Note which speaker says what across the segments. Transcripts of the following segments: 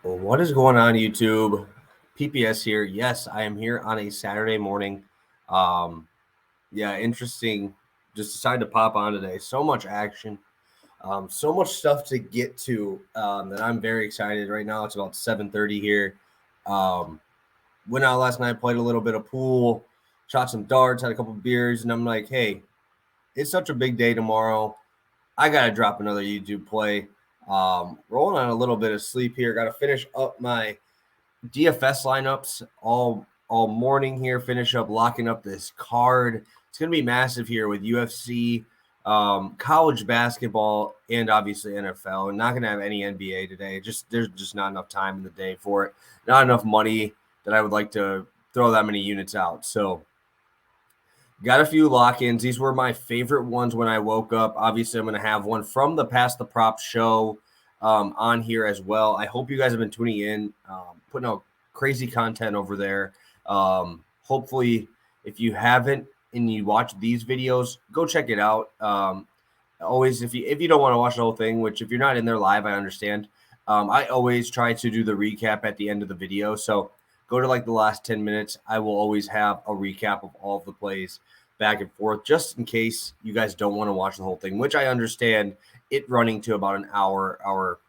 Speaker 1: What is going on, YouTube? PPS here. Yes, I am here on a Saturday morning. Um, Interesting. Just decided to pop on today. So much action, so much stuff to get to that I'm very excited right now. It's about 7:30 here. Um, Went out last night, played a little bit of pool, shot some darts, had a couple beers, and I'm like, hey, it's such a big day tomorrow. I gotta drop another YouTube play. Rolling on a little bit of sleep here. Got to finish up my DFS lineups all morning here. Finish up locking up this card. It's gonna be massive here with UFC, college basketball, and obviously NFL. And not gonna have any NBA today. There's just not enough time in the day for it. Not enough money that I would like to throw that many units out. So got a few lock-ins. These were my favorite ones when I woke up. Obviously, I'm going to have one from the Pass the Prop show on here as well. I hope you guys have been tuning in, putting out crazy content over there. Hopefully, if you haven't and you watch these videos, go check it out. Always, if you don't want to watch the whole thing, which if you're not in there live, I understand. I always try to do the recap at the end of the video. So go to like the last 10 minutes. I will always have a recap of all of the plays back and forth, just in case you guys don't want to watch the whole thing, which I understand it running to about an hour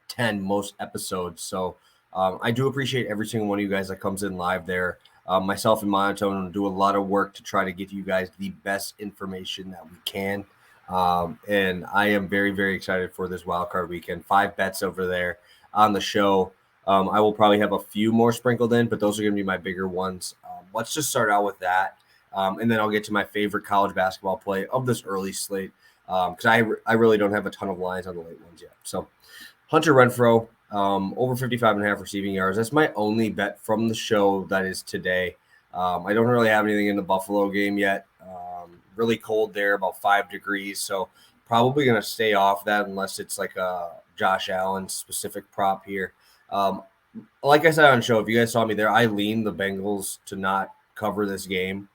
Speaker 1: 10 most episodes. So I do appreciate every single one of you guys that comes in live there. Myself and Monotone do a lot of work to try to get you guys the best information that we can. And I am very, very excited for this wildcard weekend. 5 bets over there on the show. I will probably have a few more sprinkled in, but those are going to be my bigger ones. Let's just start out with that. And then I'll get to my favorite college basketball play of this early slate because I really don't have a ton of lines on the late ones yet. So Hunter Renfrow, over 55.5 receiving yards. That's my only bet from the show that is today. I don't really have anything in the Buffalo game yet. Really cold there, about 5 degrees. So probably going to stay off that unless it's like a Josh Allen specific prop here. Like I said on the show, if you guys saw me there, I leaned the Bengals to not cover this game.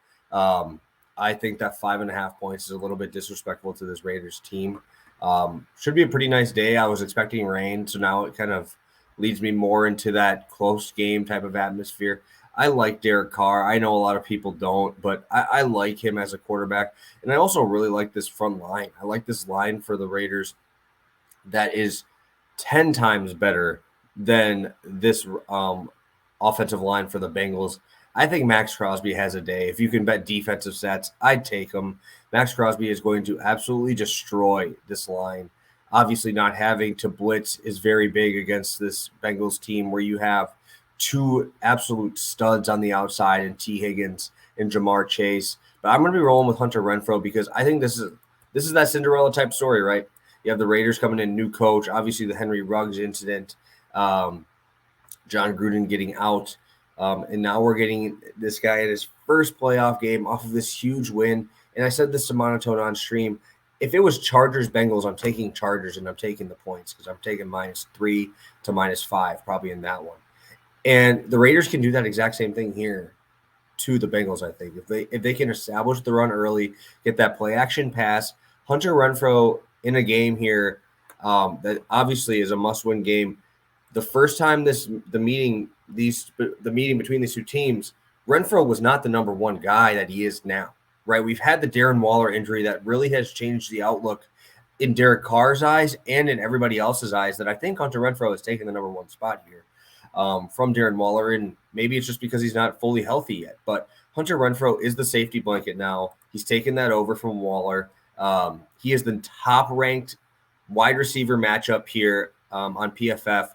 Speaker 1: I think that 5.5 points is a little bit disrespectful to this Raiders team. Should be a pretty nice day. I was expecting rain, so now it kind of leads me more into that close game type of atmosphere. I like Derek Carr. I know a lot of people don't, but I like him as a quarterback. And I also really like this front line. I like this line for the Raiders that is 10 times better than this offensive line for the Bengals. I think Max Crosby has a day. If you can bet defensive stats, I'd take him. Max Crosby is going to absolutely destroy this line. Obviously, not having to blitz is very big against this Bengals team where you have 2 absolute studs on the outside in T. Higgins and Jamar Chase. But I'm going to be rolling with Hunter Renfrow because I think this is that Cinderella type story, right? You have the Raiders coming in, new coach, obviously the Henry Ruggs incident, John Gruden getting out. And now we're getting this guy in his first playoff game off of this huge win. And I said this to Monotone on stream. If it was Chargers-Bengals, I'm taking Chargers and I'm taking the points because I'm taking -3 to -5 probably in that one. And the Raiders can do that exact same thing here to the Bengals, I think. If they can establish the run early, get that play action pass, Hunter Renfrow in a game here that obviously is a must-win game. The first time the meeting between these two teams, Renfrow was not the number one guy that he is now, right? We've had the Darren Waller injury that really has changed the outlook in Derek Carr's eyes and in everybody else's eyes that I think Hunter Renfrow has taken the number one spot here from Darren Waller. And maybe it's just because he's not fully healthy yet, but Hunter Renfrow is the safety blanket now. He's taken that over from Waller. He is the top-ranked wide receiver matchup here on PFF.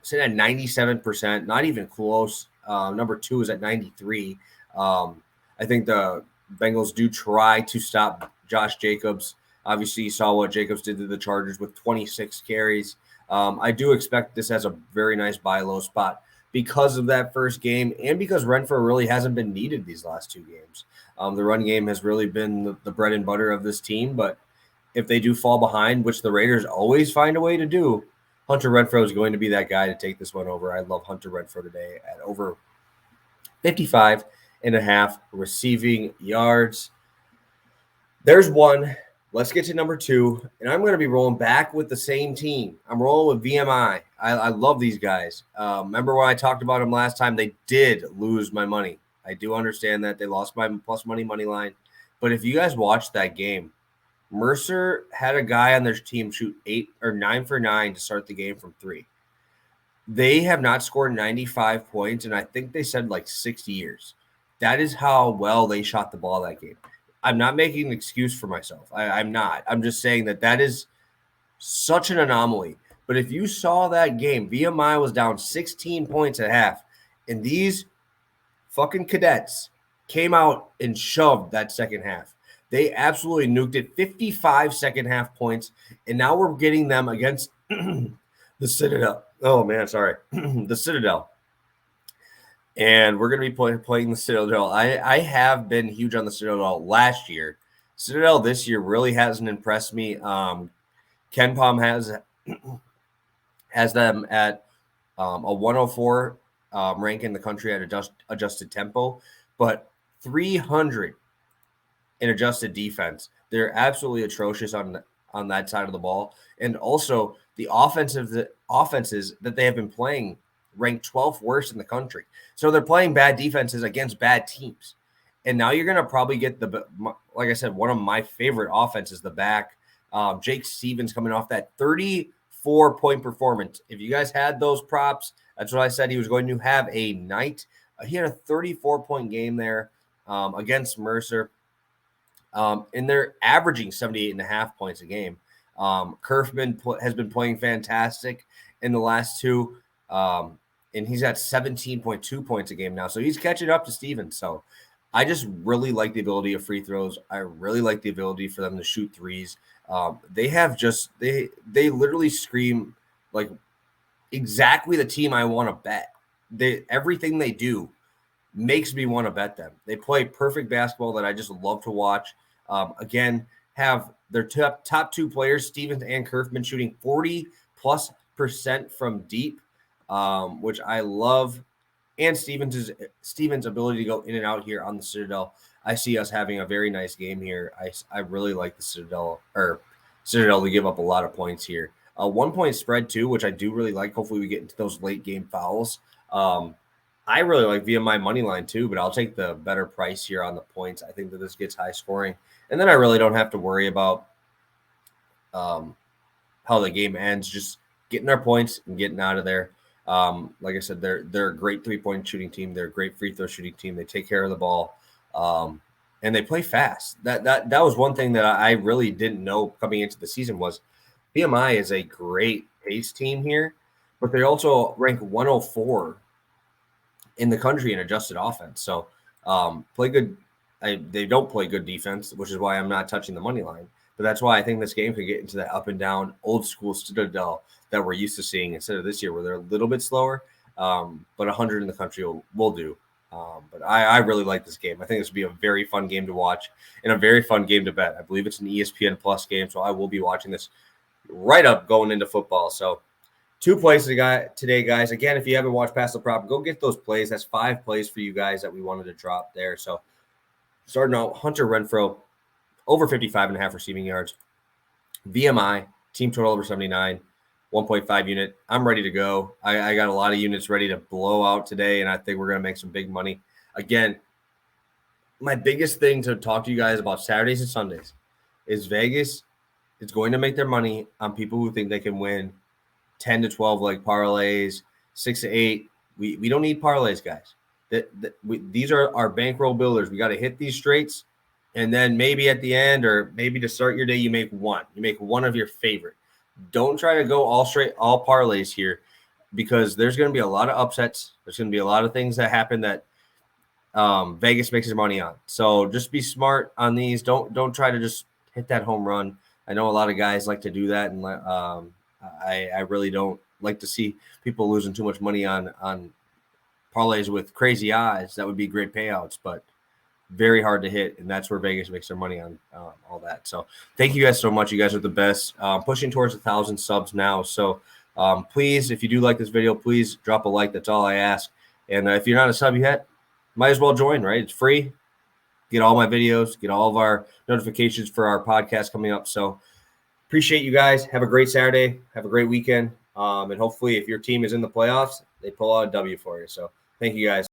Speaker 1: Sitting at 97%, not even close. Number 2 is at 93. I think the Bengals do try to stop Josh Jacobs. Obviously, you saw what Jacobs did to the Chargers with 26 carries. I do expect this as a very nice buy low spot because of that first game and because Renfrow really hasn't been needed these last 2 games. The run game has really been the bread and butter of this team, but if they do fall behind, which the Raiders always find a way to do, Hunter Renfrow is going to be that guy to take this one over. I love Hunter Renfrow today at over 55.5 receiving yards. There's one Let's get to number 2, and I'm going to be rolling back with the same team. I'm rolling with VMI. I love these guys. Remember when I talked about them last time? They did lose my money. I do understand that they lost my plus money line. But if you guys watched that game, Mercer had a guy on their team shoot 8 or 9 for 9 to start the game from 3. They have not scored 95 points, and I think they said like 60 years. That is how well they shot the ball that game. I'm not making an excuse for myself. I'm not. I'm just saying that is such an anomaly. But if you saw that game, VMI was down 16 points at half, and these fucking cadets came out and shoved that second half. They absolutely nuked it. 55 second half points, and now we're getting them against the Citadel. Oh, man, sorry. The Citadel. And we're going to be playing the Citadel. I have been huge on the Citadel last year. Citadel this year really hasn't impressed me. Ken Palm has them at a 104 rank in the country at adjusted tempo, but 300 in adjusted defense. They're absolutely atrocious on that side of the ball. And also the offenses that they have been playing ranked 12th worst in the country. So they're playing bad defenses against bad teams. And now you're going to probably get like I said, one of my favorite offenses, the back. Jake Stevens coming off that 34-point performance. If you guys had those props, that's what I said he was going to have a night. He had a 34-point game there against Mercer. And they're averaging 78.5 points a game. Kerfman has been playing fantastic in the last 2. And he's got 17.2 points a game now. So he's catching up to Stevens. So I just really like the ability of free throws. I really like the ability for them to shoot threes. They have they literally scream like exactly the team I want to bet. Everything they do makes me want to bet them. They play perfect basketball that I just love to watch. Again, have their top 2 players, Stevens and Kerfman, shooting 40+% from deep. Which I love, and Stevens' ability to go in and out here on the Citadel. I see us having a very nice game here. I really like the Citadel to give up a lot of points here. 1-point spread too, which I do really like. Hopefully we get into those late game fouls. I really like VMI money line too, but I'll take the better price here on the points. I think that this gets high scoring, and then I really don't have to worry about how the game ends. Just getting our points and getting out of there. Like I said, they're a great 3-point shooting team. They're a great free throw shooting team. They take care of the ball, and they play fast. That was one thing that I really didn't know coming into the season was BMI is a great pace team here, but they also rank 104 in the country in adjusted offense. So play good. They don't play good defense, which is why I'm not touching the money line. But that's why I think this game could get into that up and down old school Citadel that we're used to seeing instead of this year where they're a little bit slower. But 100 in the country will do. But I really like this game. I think this will be a very fun game to watch and a very fun game to bet. I believe it's an ESPN Plus game, so I will be watching this right up going into football. So 2 plays today, guys. Again, if you haven't watched Pass the Prop, go get those plays. That's 5 plays for you guys that we wanted to drop there. So starting out, Hunter Renfrow, over 55.5 receiving yards. VMI, team total over 79, 1.5 unit. I'm ready to go. I got a lot of units ready to blow out today, and I think we're going to make some big money. Again, my biggest thing to talk to you guys about Saturdays and Sundays is Vegas is going to make their money on people who think they can win 10 to 12 leg parlays, 6 to 8. We don't need parlays, guys. These are our bankroll builders. We got to hit these straights. And then maybe at the end or maybe to start your day, you make one. You make one of your favorite. Don't try to go all parlays here because there's going to be a lot of upsets. There's going to be a lot of things that happen that Vegas makes their money on. So just be smart on these. Don't try to just hit that home run. I know a lot of guys like to do that, and I really don't like to see people losing too much money on parlays with crazy odds. That would be great payouts, but very hard to hit, and that's where Vegas makes their money on all that. So thank you guys so much. You guys are the best. Pushing towards 1,000 subs now. So please, if you do like this video, please drop a like. That's all I ask. And if you're not a sub yet, might as well join, right? It's free. get all my videos, get all of our notifications for our podcast coming up. So appreciate you guys. Have a great Saturday. Have a great weekend. And hopefully if your team is in the playoffs, they pull out a W for you. So thank you guys.